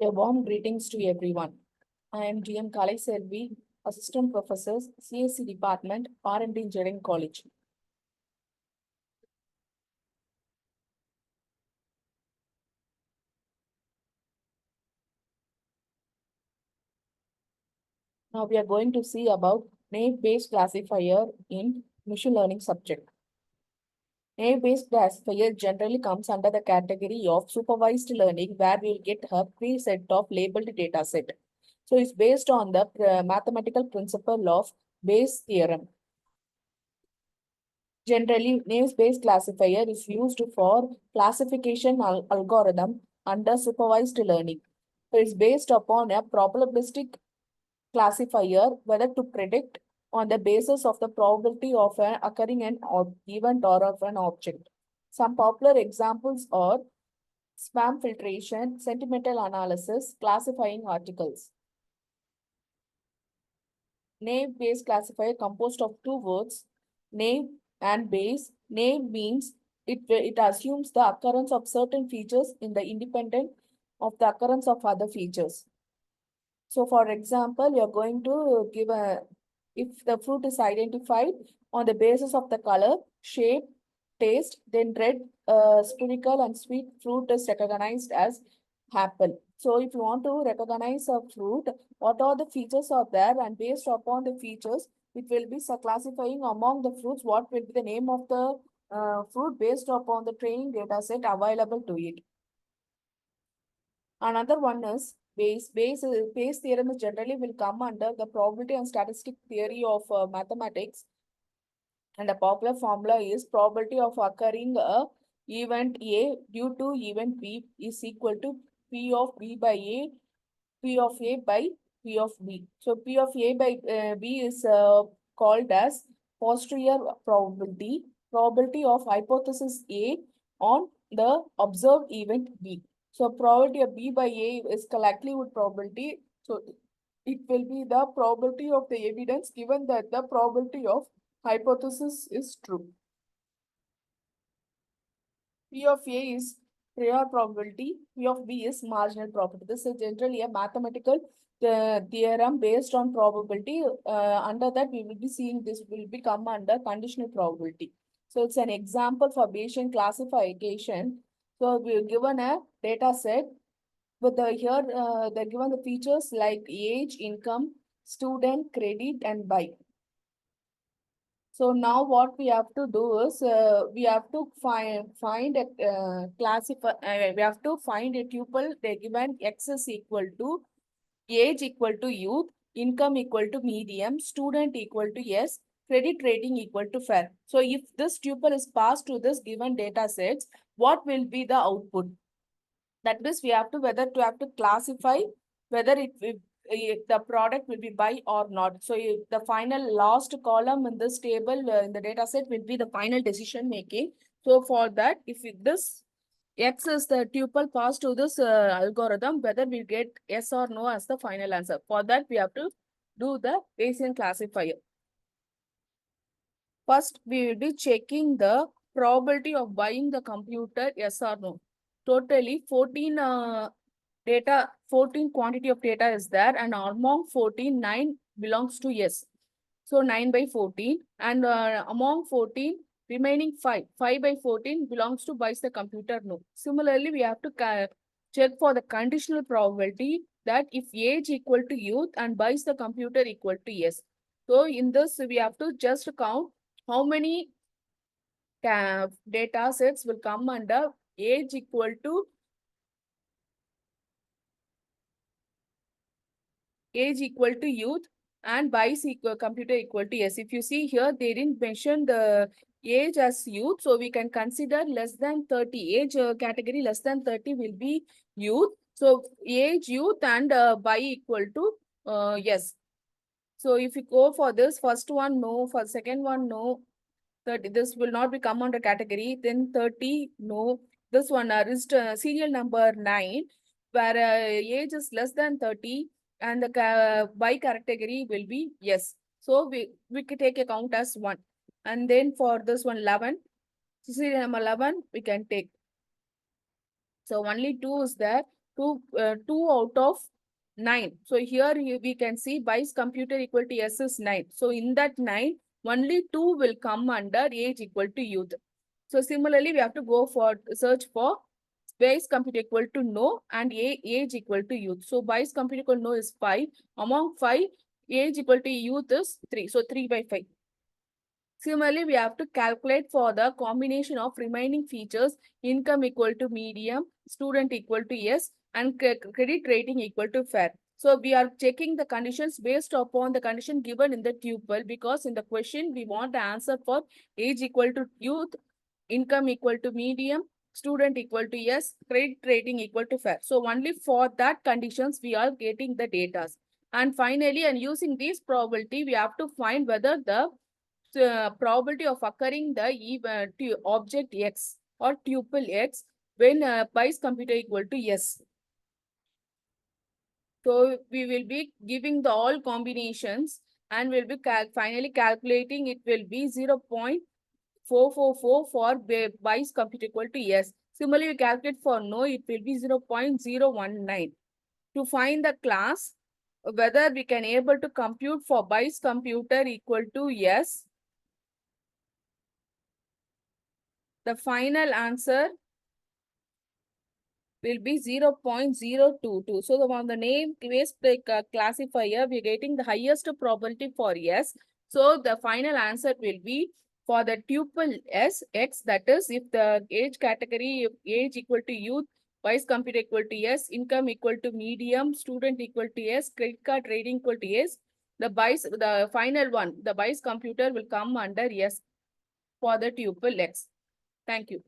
A warm greetings to everyone. I am GM Kalai Selvi, Assistant Professor, CSC Department, R&D Engineering College. Now we are going to see about naive-based classifier in machine learning subject. Naive-based classifier generally comes under the category of supervised learning, where we will get a preset of labeled data set. So it's based on the mathematical principle of Bayes theorem. Generally, naive-based classifier is used for classification algorithm under supervised learning. It is based upon a probabilistic classifier whether to predict on the basis of the probability of an occurring an event or of an object. Some popular examples are spam filtration, sentimental analysis, classifying articles. Naive-based classifier composed of two words, naive and Bayes. Naive means it assumes the occurrence of certain features in the independent of the occurrence of other features. So for example, you're going to give if the fruit is identified on the basis of the color, shape, taste, then red, spherical and sweet fruit is recognized as apple. So if you want to recognize a fruit, what are the features are there, and based upon the features, it will be classifying among the fruits what will be the name of the fruit based upon the training data set available to it. Another one is Bayes. Bayes theorem generally will come under the probability and statistic theory of mathematics. And the popular formula is probability of occurring a event A due to event B is equal to P of B by A, P of A by P of B. So P of A by B is called as posterior probability, probability of hypothesis A on the observed event B. So probability of B by A is likelihood probability. So it will be the probability of the evidence given that the probability of hypothesis is true. P of A is prior probability, P of B is marginal probability. This is generally a mathematical theorem based on probability. Under that, we will be seeing this will become under conditional probability. So it's an example for Bayesian classification. So we're given a data set with here they're given the features like age, income, student, credit, and buy. So now what we have to do is we have to find a classify. We have to find a tuple. They given x is equal to age equal to youth, income equal to medium, student equal to yes, credit rating equal to fair. So if this tuple is passed to this given data sets, what will be the output? That means we have to have to classify whether the product will be buy or not. So the final last column in this table in the data set will be the final decision making. So for that, if this X is the tuple passed to this algorithm, whether we get yes or no as the final answer. For that, we have to do the Bayesian classifier. First, we will be checking the probability of buying the computer, yes or no. Totally 14 14 quantity of data is there, and among 14, 9 belongs to yes. So 9 by 14, and among 14, remaining 5 by 14 belongs to buys the computer, no. Similarly, we have to check for the conditional probability that if age equal to youth and buys the computer equal to yes. So in this, we have to just count how many data sets will come under age equal to youth and buys computer equal to yes. If you see here, they didn't mention the age as youth, so we can consider less than 30. Age category less than 30 will be youth. So age, youth, and buy equal to yes. So if you go for this first one, no. For second one, no. 30, this will not be come under category. Then 30, no. This one is serial number 9, where age is less than 30 and the by category will be yes. So we can take a count as 1. And then for this one 11, serial number 11 we can take. So only 2 is there. 2 out of 9. So here we can see Bai's computer equal to S is 9. So in that 9, only 2 will come under age equal to youth. So similarly, we have to go for search for Bai's computer equal to no and age equal to youth. So Bai's computer equal to no is 5. Among 5, age equal to youth is 3. So 3 by 5. Similarly, we have to calculate for the combination of remaining features, income equal to medium, student equal to yes, and credit rating equal to fair. So we are checking the conditions based upon the condition given in the tuple, because in the question we want the answer for age equal to youth, income equal to medium, student equal to yes, credit rating equal to fair. So only for that conditions we are getting the data. And finally, and using this probability, we have to find whether the probability of occurring the object X or tuple X when Bai's computer equal to yes. So we will be giving the all combinations and we'll be finally calculating it will be 0.444 for Bai's computer equal to yes. Similarly, we calculate for no, it will be 0.019. To find the class, whether we can able to compute for Bai's computer equal to yes, the final answer will be 0.022. So on the name base classifier, we're getting the highest probability for yes. So the final answer will be for the tuple S, X, that is if the age category, age equal to youth, Bai's computer equal to yes, income equal to medium, student equal to yes, credit card rating equal to yes, the final one, the Bai's computer will come under yes for the tuple X. Thank you.